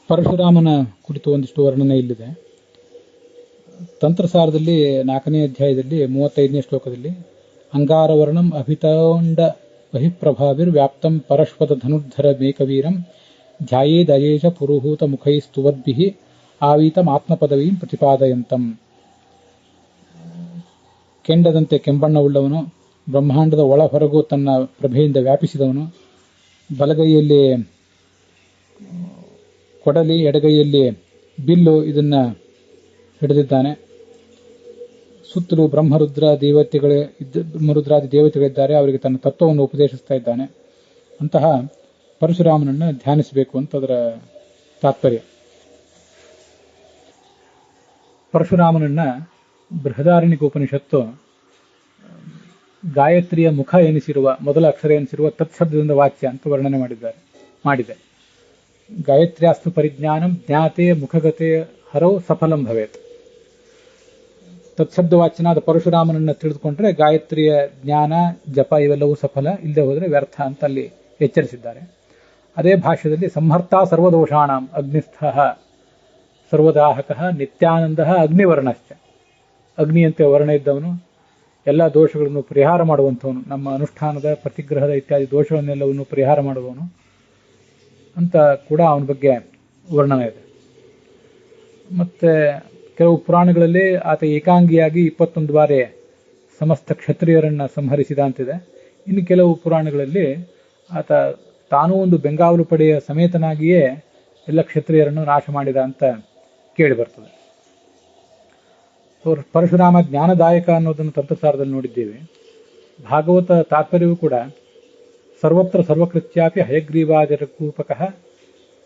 ಪರಶುರಾಮನ ಕುರಿತು ಒಂದಿಷ್ಟು ವರ್ಣನೆ ಇಲ್ಲಿದೆ. ತಂತ್ರಸಾರದಲ್ಲಿ 4ನೇ ಅಧ್ಯಾಯದಲ್ಲಿ 35ನೇ ಶ್ಲೋಕದಲ್ಲಿ ಅಂಗಾರವರ್ಣಂ ಅಭಿತೌಂಡ ಬಹಿಪ್ರಭಾವಿರ್ ವ್ಯಾಪ್ತಂ ಪರಶ್ವತ ಧನುರ್ಧರ ಮೇಕವೀರಂ ಧ್ಯಾಯೇದಯೇಷ ಪುರುಹೂತ ಮುಖೈಸ್ತುವದ್ಭಿಃ ಆವೀತಂ ಆತ್ಮಪದವೀಂ ಪ್ರತಿಪಾದಯಂತಂ. ಕೆಂಡದಂತೆ ಕೆಂಬಣ್ಣವುಳ್ಳವನು, ಬ್ರಹ್ಮಾಂಡದ ಒಳ ಹೊರಗೂ ತನ್ನ ಪ್ರಭೆಯಿಂದ ವ್ಯಾಪಿಸಿದವನು, ಬಲಗೈಯಲ್ಲಿ ಕೊಡಲಿ, ಎಡಗೈಯಲ್ಲಿ ಬಿಲ್ಲು ಇದನ್ನ ಹಿಡಿದಿದ್ದಾನೆ. ಸುತ್ತಲೂ ಬ್ರಹ್ಮರುದ್ರಾದಿ ದೇವತೆಗಳಿದ್ದಾರೆ, ಅವರಿಗೆ ತನ್ನ ತತ್ವವನ್ನು ಉಪದೇಶಿಸ್ತಾ ಇದ್ದಾನೆ. ಅಂತಹ ಪರಶುರಾಮನನ್ನು ಧ್ಯಾನಿಸಬೇಕು ಅಂತ ಅದರ ತಾತ್ಪರ್ಯ. ಪರಶುರಾಮನನ್ನ ಬೃಹದಾರಣ್ಯಕ ಉಪನಿಷತ್ತು ಗಾಯತ್ರಿಯ ಮುಖ ಎನಿಸಿರುವ, ಮೊದಲ ಅಕ್ಷರ ಎನಿಸಿರುವ ತತ್ಶಬ್ದದಿಂದ ವಾಚ್ಯ ಅಂತ ವರ್ಣನೆ ಮಾಡಿದೆ. ಗಾಯತ್ರ್ಯಾಸ್ತು ಪರಿಜ್ಞಾನಂ ಜ್ಞಾತೆ ಮುಖಗತೆ ಹರೌ ಸಫಲಂ ಭವೇತ್. ತತ್ಶಬ್ದವಾಚ್ಯನಾದ ಪರಶುರಾಮನನ್ನ ತಿಳಿದುಕೊಂಡ್ರೆ ಗಾಯತ್ರಿಯ ಜ್ಞಾನ, ಜಪ ಇವೆಲ್ಲವೂ ಸಫಲ, ಇಲ್ಲದೆ ಹೋದರೆ ವ್ಯರ್ಥ ಅಂತ ಅಲ್ಲಿ ಎಚ್ಚರಿಸಿದ್ದಾರೆ. ಅದೇ ಭಾಷ್ಯದಲ್ಲಿ ಸಂಹರ್ತಾ ಸರ್ವದೋಷಾಣಂ ಅಗ್ನಿಸ್ಥಃ ಸರ್ವದಾಹಕಃ ನಿತ್ಯಾನಂದಃ ಅಗ್ನಿವರ್ಣಶ್ಚ. ಅಗ್ನಿಯಂತೆ ವರ್ಣ ಇದ್ದವನು, ಎಲ್ಲ ದೋಷಗಳನ್ನು ಪರಿಹಾರ ಮಾಡುವಂಥವನು, ನಮ್ಮ ಅನುಷ್ಠಾನದ ಪ್ರತಿಗ್ರಹದ ಇತ್ಯಾದಿ ದೋಷಗಳನ್ನೆಲ್ಲವನ್ನು ಪರಿಹಾರ ಮಾಡುವವನು ಅಂತ ಕೂಡ ಅವನ ಬಗ್ಗೆ ವರ್ಣನೆ ಇದೆ. ಮತ್ತೆ ಕೆಲವು ಪುರಾಣಗಳಲ್ಲಿ ಆತ ಏಕಾಂಗಿಯಾಗಿ 21 ಬಾರಿ ಸಮಸ್ತ ಕ್ಷತ್ರಿಯರನ್ನ ಸಂಹರಿಸಿದ ಅಂತಿದೆ. ಇನ್ನು ಕೆಲವು ಪುರಾಣಗಳಲ್ಲಿ ಆತ ತಾನೂ ಒಂದು ಬೆಂಗಾವಲು ಪಡೆಯ ಸಮೇತನಾಗಿಯೇ ಎಲ್ಲ ಕ್ಷತ್ರಿಯರನ್ನು ನಾಶ ಮಾಡಿದ ಅಂತ ಕೇಳಿ ಬರ್ತದೆ. ಪರಶುರಾಮ ಜ್ಞಾನದಾಯಕ ಅನ್ನೋದನ್ನು ತಂತ್ರಸಾರದಲ್ಲಿ ನೋಡಿದ್ದೇವೆ. ಭಾಗವತ ತಾತ್ಪರ್ಯವೂ ಕೂಡ ಸರ್ವತ್ರ ಸರ್ವಕೃತ್ಯಾಪಿ ಹಯಗ್ರೀವಾದಿರೂಪಕಃ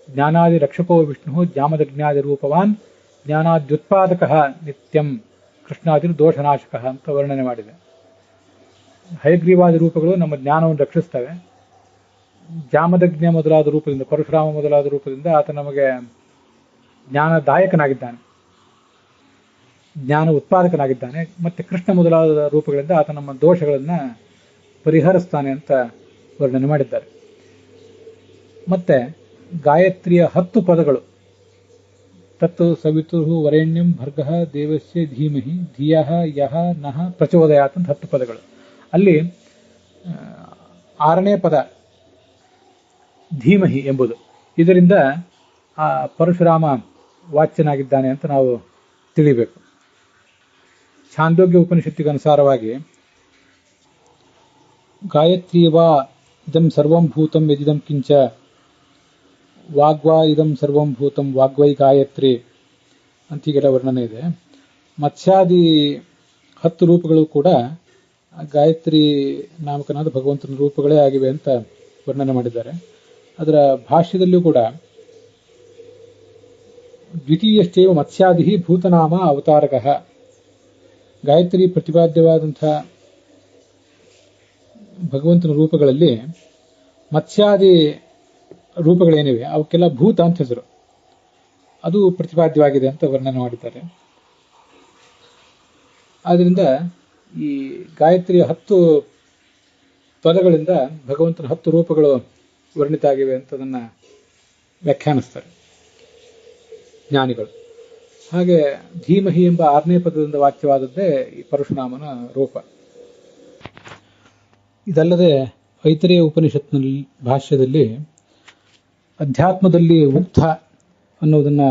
ಜ್ಞಾನಾದಿ ರಕ್ಷಕೋ ವಿಷ್ಣು ಜ್ಞಾಮದಜ್ಞಾದಿ ರೂಪವಾನ್ ಜ್ಞಾನಾದ್ಯುತ್ಪಾದಕಃ ನಿತ್ಯಂ ಕೃಷ್ಣಾದಿರು ದೋಷನಾಶಕಃ ಅಂತ ವರ್ಣನೆ ಮಾಡಿದೆ. ಹಯಗ್ರೀವಾದಿ ರೂಪಗಳು ನಮ್ಮ ಜ್ಞಾನವನ್ನು ರಕ್ಷಿಸ್ತವೆ. ಜಾಮದಜ್ಞ ಮೊದಲಾದ ರೂಪದಿಂದ, ಪರಶುರಾಮ ಮೊದಲಾದ ರೂಪದಿಂದ ಆತ ನಮಗೆ ಜ್ಞಾನದಾಯಕನಾಗಿದ್ದಾನೆ, ಜ್ಞಾನ ಉತ್ಪಾದಕನಾಗಿದ್ದಾನೆ. ಮತ್ತೆ ಕೃಷ್ಣ ಮೊದಲಾದ ರೂಪಗಳಿಂದ ಆತ ನಮ್ಮ ದೋಷಗಳನ್ನು ಪರಿಹರಿಸ್ತಾನೆ ಅಂತ ವರ್ಣನೆ ಮಾಡಿದ್ದಾರೆ. ಮತ್ತೆ ಗಾಯತ್ರಿಯ 10 ಪದಗಳು, ತತ್ತು ಸವಿತುರ್ ವರೆಣ್ಯಂ ಭರ್ಗಃ ದೇವಸ್ಯ ಧೀಮಹಿ ಧಿಯಃ ಯಃ ನಃ ಪ್ರಚೋದಯಾತ್ ಅಂತ 10 ಪದಗಳು. ಅಲ್ಲಿ 6ನೇ ಪದ ಧೀಮಹಿ ಎಂಬುದು. ಇದರಿಂದ ಆ ಪರಶುರಾಮ ವಾಚ್ಯನಾಗಿದ್ದಾನೆ ಅಂತ ನಾವು ತಿಳಿಬೇಕು. ಛಾಂದೋಗ್ಯ ಉಪನಿಷತ್ತಿಗೆ ಅನುಸಾರವಾಗಿ ಗಾಯತ್ರೀವಾ ಇದಂ ಸರ್ವಂ ಭೂತಂ ಯದಿದಂ ಕಿಂಚ ವಾಗ್ವಾ ಇದಂ ಸರ್ವಂ ಭೂತಂ ವಾಗ್ವೈ ಗಾಯತ್ರಿ ಅಂತೀಗೆಲ್ಲ ವರ್ಣನೆ ಇದೆ. ಮತ್ಸ್ಯಾದಿ 10 ರೂಪಗಳು ಕೂಡ ಗಾಯತ್ರಿ ನಾಮಕನಾದ ಭಗವಂತನ ರೂಪಗಳೇ ಆಗಿವೆ ಅಂತ ವರ್ಣನೆ ಮಾಡಿದ್ದಾರೆ. ಅದರ ಭಾಷ್ಯದಲ್ಲಿಯೂ ಕೂಡ ದ್ವಿತೀಯಶ್ಚೈವ ಮತ್ಸ್ಯಾದಿ ಭೂತನಾಮ ಅವತಾರಕಃ. ಗಾಯತ್ರಿ ಪ್ರತಿಪಾದ್ಯವಾದಂಥ ಭಗವಂತನ ರೂಪಗಳಲ್ಲಿ ಮತ್ಸ್ಯಾದಿ ರೂಪಗಳೇನಿವೆ ಅವಕ್ಕೆಲ್ಲ ಭೂತ ಅಂತ ಹೆಸರು, ಅದು ಪ್ರತಿಪಾದ್ಯವಾಗಿದೆ ಅಂತ ವರ್ಣನೆ ಮಾಡಿದ್ದಾರೆ. ಆದ್ರಿಂದ ಈ ಗಾಯತ್ರಿಯ 10 ಪದಗಳಿಂದ ಭಗವಂತನ 10 ರೂಪಗಳು ವರ್ಣಿತ ಆಗಿವೆ ಅಂತ ಅದನ್ನು ವ್ಯಾಖ್ಯಾನಿಸ್ತಾರೆ ಜ್ಞಾನಿಗಳು. ಹಾಗೆ ಧೀಮಹಿ ಎಂಬ 6ನೇ ಪದದಿಂದ ವಾಚ್ಯವಾದದ್ದೇ ಈ ಪರಶುರಾಮನ ರೂಪ. ಇದಲ್ಲದೆ ಐತರೇಯ ಉಪನಿಷತ್ನಲ್ಲಿ ಭಾಷ್ಯದಲ್ಲಿ ಅಧ್ಯಾತ್ಮದಲ್ಲಿ ಉಕ್ತ ಅನ್ನೋದನ್ನ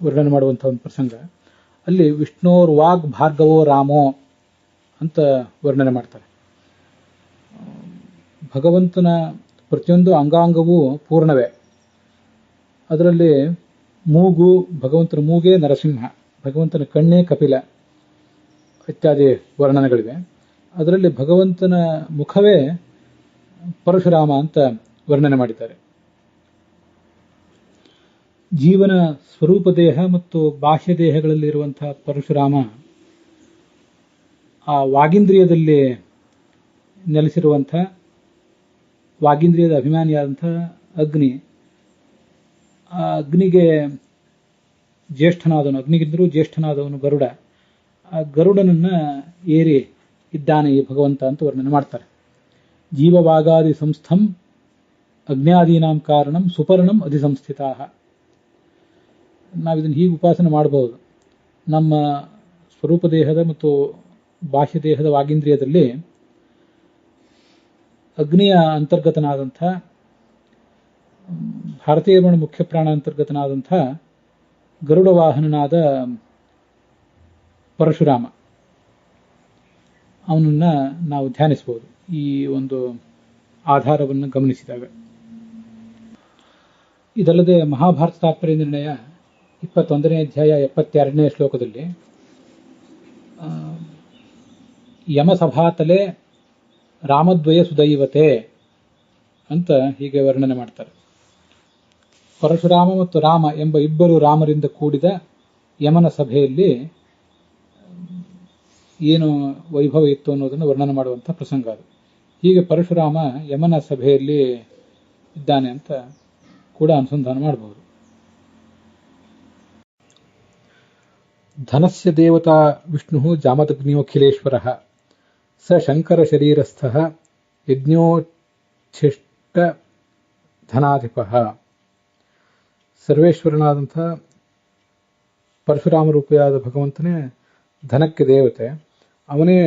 ವರ್ಣನೆ ಮಾಡುವಂಥ ಒಂದು ಪ್ರಸಂಗ. ಅಲ್ಲಿ ವಿಷ್ಣೋರ್ ವಾಗ್ ಭಾರ್ಗವೋ ರಾಮೋ ಅಂತ ವರ್ಣನೆ ಮಾಡ್ತಾರೆ. ಭಗವಂತನ ಪ್ರತಿಯೊಂದು ಅಂಗಾಂಗವೂ ಪೂರ್ಣವೇ. ಅದರಲ್ಲಿ ಮೂಗು, ಭಗವಂತನ ಮೂಗೇ ನರಸಿಂಹ, ಭಗವಂತನ ಕಣ್ಣೇ ಕಪಿಲ ಇತ್ಯಾದಿ ವರ್ಣನೆಗಳಿವೆ. ಅದರಲ್ಲಿ ಭಗವಂತನ ಮುಖವೇ ಪರಶುರಾಮ ಅಂತ ವರ್ಣನೆ ಮಾಡಿದ್ದಾರೆ. ಜೀವನ ಸ್ವರೂಪ ದೇಹ ಮತ್ತು ಬಾಹ್ಯ ದೇಹಗಳಲ್ಲಿರುವಂತಹ ಪರಶುರಾಮ ಆ ವಾಗೀಂದ್ರಿಯದಲ್ಲಿ ನೆಲೆಸಿರುವಂಥ, ವಾಗೀಂದ್ರಿಯದ ಅಭಿಮಾನಿಯಾದಂಥ ಅಗ್ನಿ, ಆ ಅಗ್ನಿಗೆ ಜ್ಯೇಷ್ಠನಾದವನು, ಅಗ್ನಿಗಿಂತಲೂ ಜ್ಯೇಷ್ಠನಾದವನು ಗರುಡ. ಆ ಗರುಡನನ್ನ ಏರಿ ಇದ್ದಾನೆ ಈ ಭಗವಂತ ಅಂತ ವರ್ಣನೆ ಮಾಡ್ತಾರೆ. ಜೀವವಾಗಾದಿ ಸಂಸ್ಥಂ ಅಗ್ನ್ಯಾದೀನಾಂ ಕಾರಣಂ ಸುಪರ್ಣಂ ಅಧಿಸಂಸ್ಥಿತಾ. ನಾವಿದನ್ನು ಹೀಗೆ ಉಪಾಸನೆ ಮಾಡಬಹುದು. ನಮ್ಮ ಸ್ವರೂಪ ದೇಹದ ಮತ್ತು ಬಾಹ್ಯ ದೇಹದ ವಾಗೀಂದ್ರಿಯದಲ್ಲಿ ಅಗ್ನಿಯ ಅಂತರ್ಗತನಾದಂಥ ಭಾರತೀಯ ವರ್ಣ ಮುಖ್ಯ ಪ್ರಾಣ ಅಂತರ್ಗತನಾದಂಥ ಗರುಡ ವಾಹನನಾದ ಪರಶುರಾಮ ಅವನನ್ನ ನಾವು ಧ್ಯಾನಿಸಬಹುದು ಈ ಒಂದು ಆಧಾರವನ್ನು ಗಮನಿಸಿದಾಗ. ಇದಲ್ಲದೆ ಮಹಾಭಾರತ ತಾತ್ಪರ್ಯ ನಿರ್ಣಯ 21ನೇ ಅಧ್ಯಾಯ 72ನೇ ಶ್ಲೋಕದಲ್ಲಿ ಯಮಸಭಾತಲೆ ರಾಮದ್ವಯ ಸುದೈವತೆ ಅಂತ ಹೀಗೆ ವರ್ಣನೆ ಮಾಡ್ತಾರೆ. ಪರಶುರಾಮ ಮತ್ತು ರಾಮ ಎಂಬ ಇಬ್ಬರು ರಾಮರಿಂದ ಕೂಡಿದ ಯಮನ ಸಭೆಯಲ್ಲಿ ಏನು ವೈಭವ ಇತ್ತು ಅನ್ನೋದನ್ನು ವರ್ಣನೆ ಮಾಡುವಂಥ ಪ್ರಸಂಗ ಅದು. ಹೀಗೆ ಪರಶುರಾಮ ಯಮನ ಸಭೆಯಲ್ಲಿ ಇದ್ದಾನೆ ಅಂತ ಕೂಡ ಅನುಸಂಧಾನ ಮಾಡಬಹುದು. ಧನಸ್ಯ ದೇವತಾ ವಿಷ್ಣು ಜಾಮದಗ್ನಿಯೋಖಿಲೇಶ್ವರ ಸ ಶಂಕರ ಶರೀರಸ್ಥ ಯಜ್ಞೋಚ್ಛಿಷ್ಟ ಧನಾಧಿಪ. ಸರ್ವೇಶ್ವರನಾದಂಥ ಪರಶುರಾಮ ರೂಪಿಯಾದ ಭಗವಂತನೇ ಧನಕ್ಕೆ ದೇವತೆ. ಅವನೇ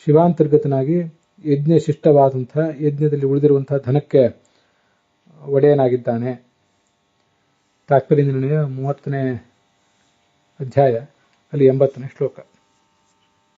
ಶಿವಾಂತರ್ಗತನಾಗಿ ಯಜ್ಞಶಿಷ್ಟವಾದಂಥ ಯಜ್ಞದಲ್ಲಿ ಉಳಿದಿರುವಂತಹ ಧನಕ್ಕೆ ಒಡೆಯನಾಗಿದ್ದಾನೆ. ತಾತ್ಪರ್ಯ ನಿರ್ಣಯ 30ನೇ ಅಧ್ಯಾಯ ಅಲ್ಲಿ 80ನೇ ಶ್ಲೋಕ.